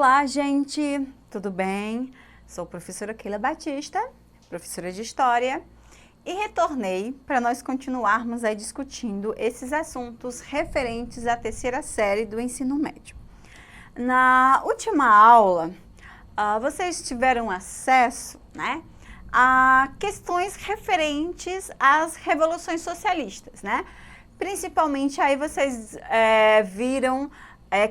Olá, gente! Tudo bem? Sou a professora Keila Batista, professora de História, e retornei para nós continuarmos aí discutindo esses assuntos referentes à terceira série do ensino médio. Na última aula, vocês tiveram acesso, né, a questões referentes às revoluções socialistas, né? Principalmente aí vocês viram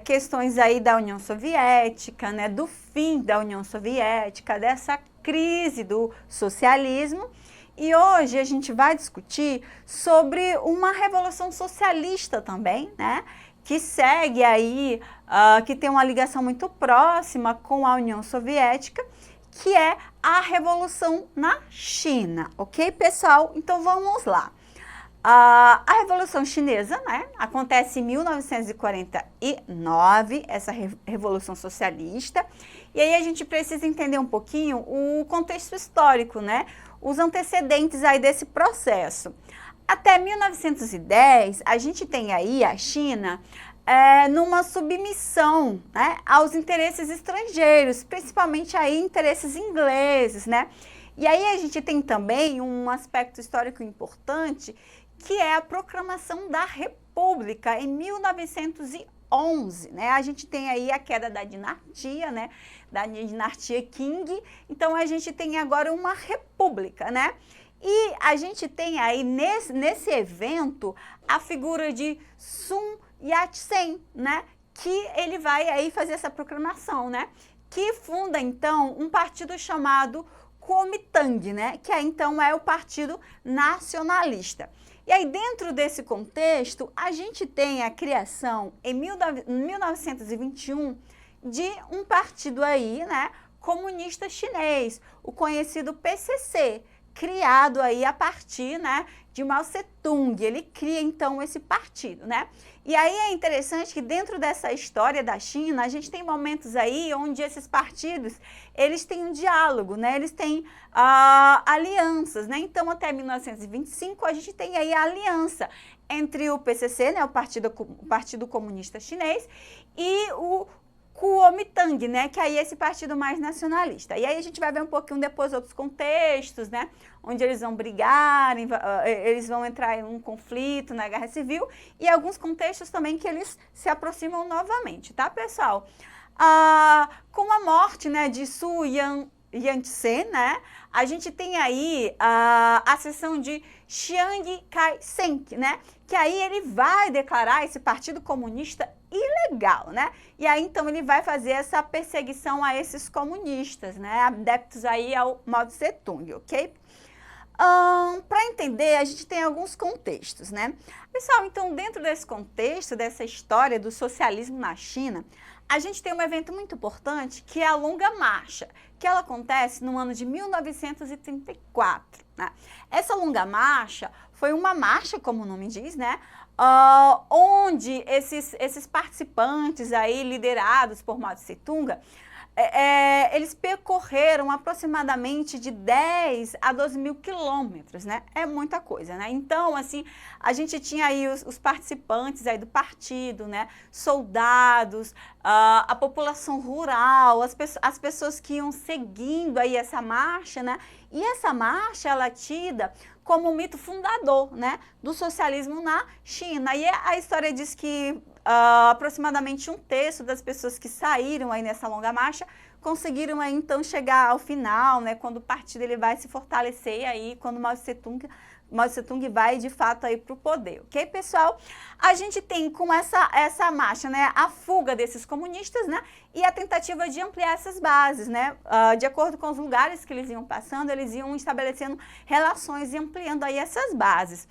questões aí da União Soviética, né, do fim da União Soviética, dessa crise do socialismo. E hoje a gente vai discutir sobre uma revolução socialista também, né, que segue aí, que tem uma ligação muito próxima com a União Soviética, que é a Revolução na China, ok, pessoal? Então vamos lá. A Revolução Chinesa, né, acontece em 1949, essa Revolução Socialista, e aí a gente precisa entender um pouquinho o contexto histórico, né, os antecedentes aí desse processo. Até 1910, a gente tem aí a China numa submissão, né, aos interesses estrangeiros, principalmente aí interesses ingleses, né. E aí a gente tem também um aspecto histórico importante, que é a proclamação da República em 1911, né? A gente tem aí a queda da dinastia, né? Da dinastia Qing. Então a gente tem agora uma república, né? E a gente tem aí nesse evento a figura de Sun Yat-sen, né? Que ele vai aí fazer essa proclamação, né? Que funda então um partido chamado Kuomintang, né? Que aí, então é o Partido Nacionalista. E aí, dentro desse contexto, a gente tem a criação, em 1921, de um partido aí, né, comunista chinês, o conhecido PCC, criado aí a partir, né, de Mao Tse-tung. Ele cria, então, esse partido, né? E aí é interessante que dentro dessa história da China, a gente tem momentos aí onde esses partidos, eles têm um diálogo, né? Eles têm alianças, né? Então, até 1925, a gente tem aí a aliança entre o PCC, né, o Partido Comunista Chinês, e o Kuomintang, né, que aí é esse partido mais nacionalista. E aí a gente vai ver um pouquinho depois outros contextos, né, onde eles vão brigar, eles vão entrar em um conflito, na guerra civil, e alguns contextos também que eles se aproximam novamente, tá, pessoal? Com a morte, né, de Sun Yat-sen, né, a gente tem aí a ascensão de Chiang Kai-shek, né, que aí ele vai declarar esse Partido Comunista ilegal, né? E aí, então, ele vai fazer essa perseguição a esses comunistas, né? Adeptos aí ao Mao Tse-tung, ok? Para entender, a gente tem alguns contextos, né? Pessoal, então, dentro desse contexto, dessa história do socialismo na China, a gente tem um evento muito importante, que é a Longa Marcha, que ela acontece no ano de 1934, né? Essa Longa Marcha foi uma marcha, como o nome diz, né? Onde esses participantes aí, liderados por Mao Tse-tung, eles percorreram aproximadamente de 10 a 12 mil quilômetros, né? É muita coisa, né? Então, assim, a gente tinha aí os participantes aí do partido, né? Soldados, a população rural, as pessoas que iam seguindo aí essa marcha, né? E essa marcha, ela é tida como um mito fundador, né, do socialismo na China. E a história diz que aproximadamente um terço das pessoas que saíram aí nessa longa marcha conseguiram aí então chegar ao final, né, quando o partido ele vai se fortalecer aí, quando Mao Tse-tung vai de fato aí para o poder, ok, pessoal? A gente tem com essa marcha, né, a fuga desses comunistas, né, e a tentativa de ampliar essas bases, né, de acordo com os lugares que eles iam passando, eles iam estabelecendo relações e ampliando aí essas bases.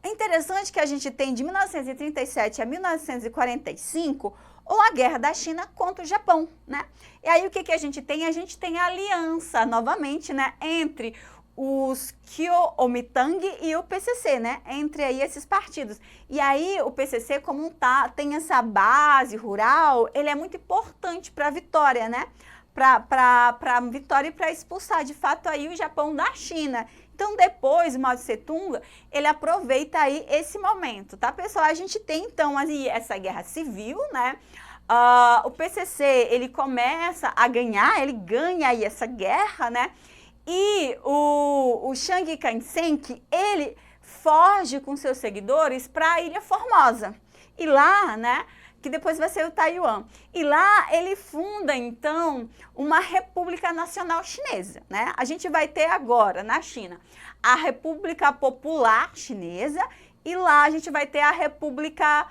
É interessante que a gente tem de 1937 a 1945 ou a guerra da China contra o Japão, né? E aí o que a gente tem? A gente tem a aliança novamente, né, entre os Kuomintang e o PCC, né, entre aí esses partidos. E aí o PCC, como tem essa base rural, ele é muito importante para a vitória, né, para a vitória e para expulsar de fato aí o Japão da China. Então, depois, o Mao Tse-tung, ele aproveita aí esse momento, tá, pessoal? A gente tem, então, aí essa guerra civil, né? o PCC, ele começa a ganhar, ele ganha aí essa guerra, né? E o Chiang Kai-shek, ele foge com seus seguidores para a Ilha Formosa. E lá, né, que depois vai ser o Taiwan. E lá ele funda, então, uma República Nacional Chinesa, né? A gente vai ter agora, na China, a República Popular Chinesa, e lá a gente vai ter a República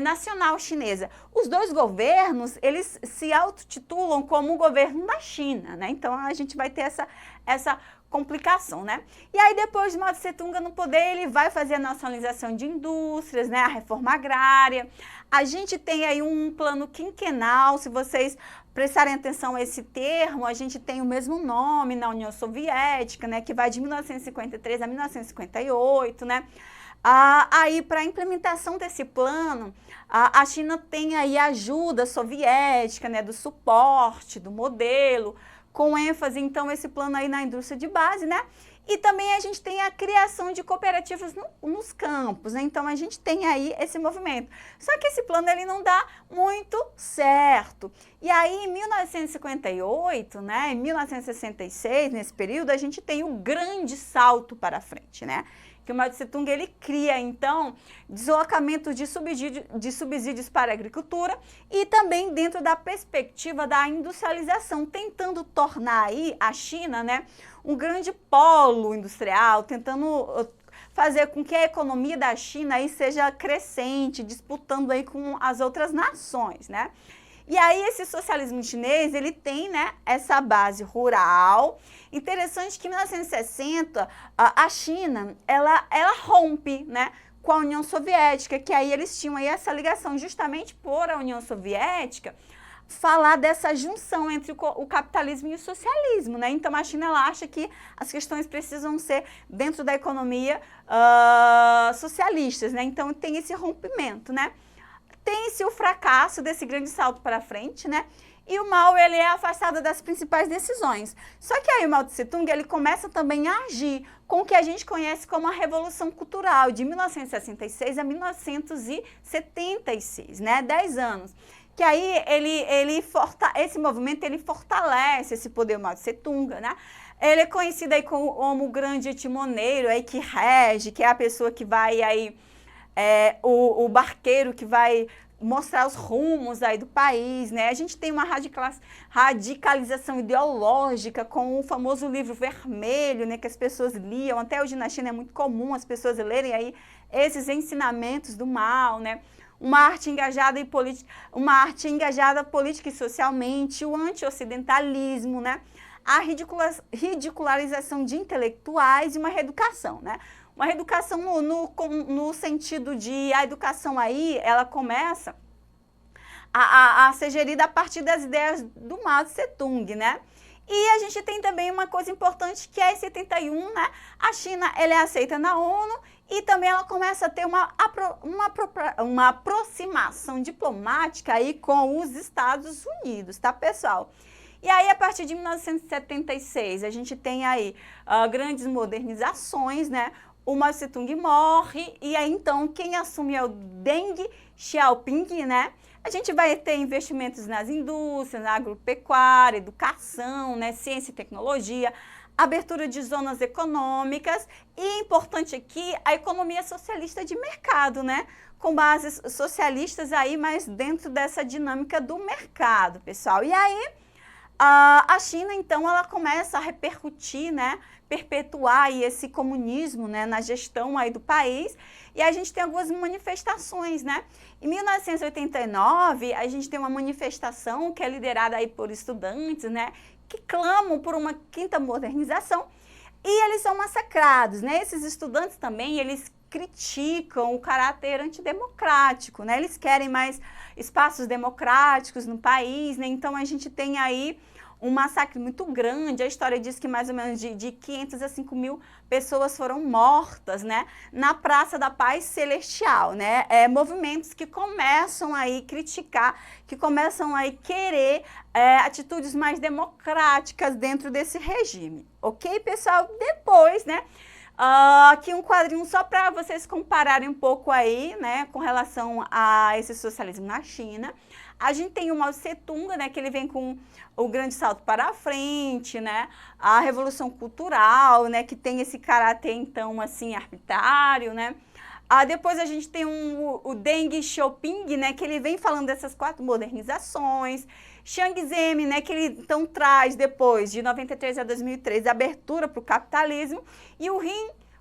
Nacional Chinesa. Os dois governos, eles se autotitulam como o governo da China, né? Então a gente vai ter essa complicação, né? E aí depois de Mao Tse Tung no poder, ele vai fazer a nacionalização de indústrias, né? A reforma agrária. A gente tem aí um plano quinquenal, se vocês prestarem atenção a esse termo, a gente tem o mesmo nome na União Soviética, né? Que vai de 1953 a 1958, né? Aí, para a implementação desse plano, a China tem aí a ajuda soviética, né, do suporte, do modelo, com ênfase, então, esse plano aí na indústria de base, né? E também a gente tem a criação de cooperativas nos campos, né? Então, a gente tem aí esse movimento. Só que esse plano, ele não dá muito certo. E aí, em 1958, né, em 1966, nesse período, a gente tem o grande salto para frente, né? Que o Mao Tse Tung, ele cria, então, deslocamento de subsídios para a agricultura e também dentro da perspectiva da industrialização, tentando tornar aí a China, né, um grande polo industrial, tentando fazer com que a economia da China aí seja crescente, disputando aí com as outras nações, né? E aí esse socialismo chinês, ele tem, né, essa base rural. Interessante que em 1960 a China, ela rompe, né, com a União Soviética, que aí eles tinham aí essa ligação justamente por a União Soviética falar dessa junção entre o capitalismo e o socialismo, né? Então a China, ela acha que as questões precisam ser dentro da economia socialistas, né? Então tem esse rompimento, né? Tem-se o fracasso desse grande salto para frente, né? E o Mao, ele é afastado das principais decisões. Só que aí o Mao Tse Tung, ele começa também a agir com o que a gente conhece como a Revolução Cultural, de 1966 a 1976, né? 10 anos. Que aí esse movimento, ele fortalece esse poder Mao Tse Tung, né? Ele é conhecido aí como o grande timoneiro, aí que rege, que é a pessoa que vai aí... o barqueiro que vai mostrar os rumos aí do país, né? A gente tem uma radicalização ideológica com o famoso livro vermelho, né? Que as pessoas liam, até hoje na China é muito comum as pessoas lerem aí esses ensinamentos do Mao, né? Uma arte engajada política e socialmente, o anti-ocidentalismo, né? A ridicularização de intelectuais e uma reeducação, né? Uma reeducação no sentido de a educação aí, ela começa a ser gerida a partir das ideias do Mao Tse Tung, né? E a gente tem também uma coisa importante que é em 71, né? A China, ela é aceita na ONU e também ela começa a ter uma aproximação diplomática aí com os Estados Unidos, tá, pessoal? E aí, a partir de 1976, a gente tem aí grandes modernizações, né? O Mao Tse Tung morre e aí, então, quem assume é o Deng Xiaoping, né? A gente vai ter investimentos nas indústrias, na agropecuária, educação, né? Ciência e tecnologia, abertura de zonas econômicas e, importante aqui, a economia socialista de mercado, né? Com bases socialistas aí, mas dentro dessa dinâmica do mercado, pessoal. E aí... a China, então, ela começa a repercutir, né, perpetuar aí esse comunismo, né, na gestão aí do país, e a gente tem algumas manifestações, né. Em 1989, a gente tem uma manifestação que é liderada aí por estudantes, né, que clamam por uma quinta modernização, e eles são massacrados, né. Esses estudantes também, eles criticam o caráter antidemocrático, né? Eles querem mais espaços democráticos no país, né? Então a gente tem aí um massacre muito grande. A história diz que mais ou menos de 500 a 5 mil pessoas foram mortas, né? Na Praça da Paz Celestial, né? Movimentos que começam aí criticar, que começam aí querer atitudes mais democráticas dentro desse regime, ok, pessoal? Depois, né? Aqui um quadrinho só para vocês compararem um pouco aí, né, com relação a esse socialismo na China. A gente tem o Mao Tse-tung, né, que ele vem com o grande salto para a frente, né, a Revolução Cultural, né, que tem esse caráter, então, assim, arbitrário, né. Depois a gente tem o Deng Xiaoping, né, que ele vem falando dessas 4 modernizações. Jiang Zemin, né, que ele então traz depois, de 93 a 2003, a abertura para o capitalismo. E o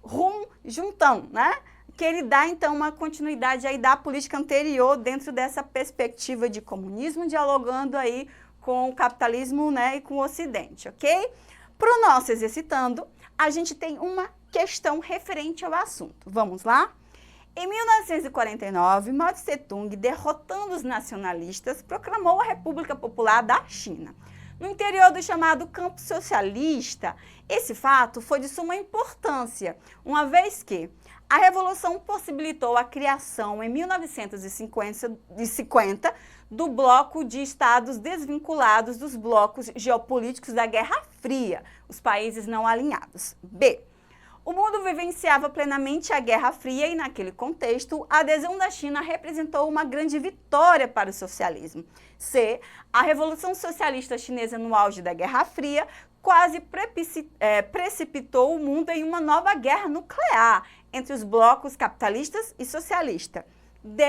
Hu Jintao, né, que ele dá então uma continuidade aí da política anterior dentro dessa perspectiva de comunismo, dialogando aí com o capitalismo, né, e com o Ocidente, ok? Para o nosso exercitando, a gente tem uma questão referente ao assunto. Vamos lá? Em 1949, Mao Tse-tung, derrotando os nacionalistas, proclamou a República Popular da China. No interior do chamado campo socialista, esse fato foi de suma importância, uma vez que a Revolução possibilitou a criação, em 1950, do bloco de estados desvinculados dos blocos geopolíticos da Guerra Fria, os países não alinhados. B. O mundo vivenciava plenamente a Guerra Fria e, naquele contexto, a adesão da China representou uma grande vitória para o socialismo. C. A Revolução Socialista Chinesa no auge da Guerra Fria quase precipitou o mundo em uma nova guerra nuclear entre os blocos capitalistas e socialista. D.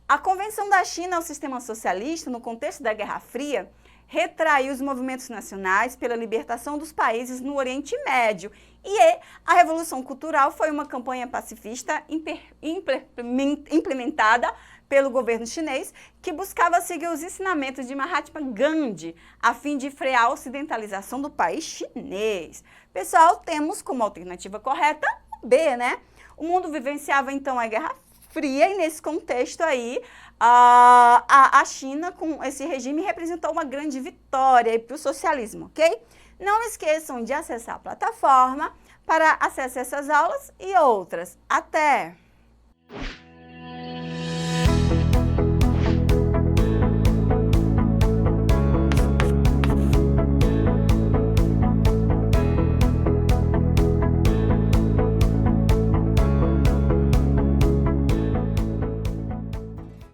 A convenção da China ao sistema socialista no contexto da Guerra Fria retraiu os movimentos nacionais pela libertação dos países no Oriente Médio. E a Revolução Cultural foi uma campanha pacifista implementada pelo governo chinês que buscava seguir os ensinamentos de Mahatma Gandhi a fim de frear a ocidentalização do país chinês. Pessoal, temos como alternativa correta o B, né? O mundo vivenciava então a Guerra Fria e nesse contexto aí a China com esse regime representou uma grande vitória para o socialismo, ok? Não esqueçam de acessar a plataforma para acesso a essas aulas e outras. Até!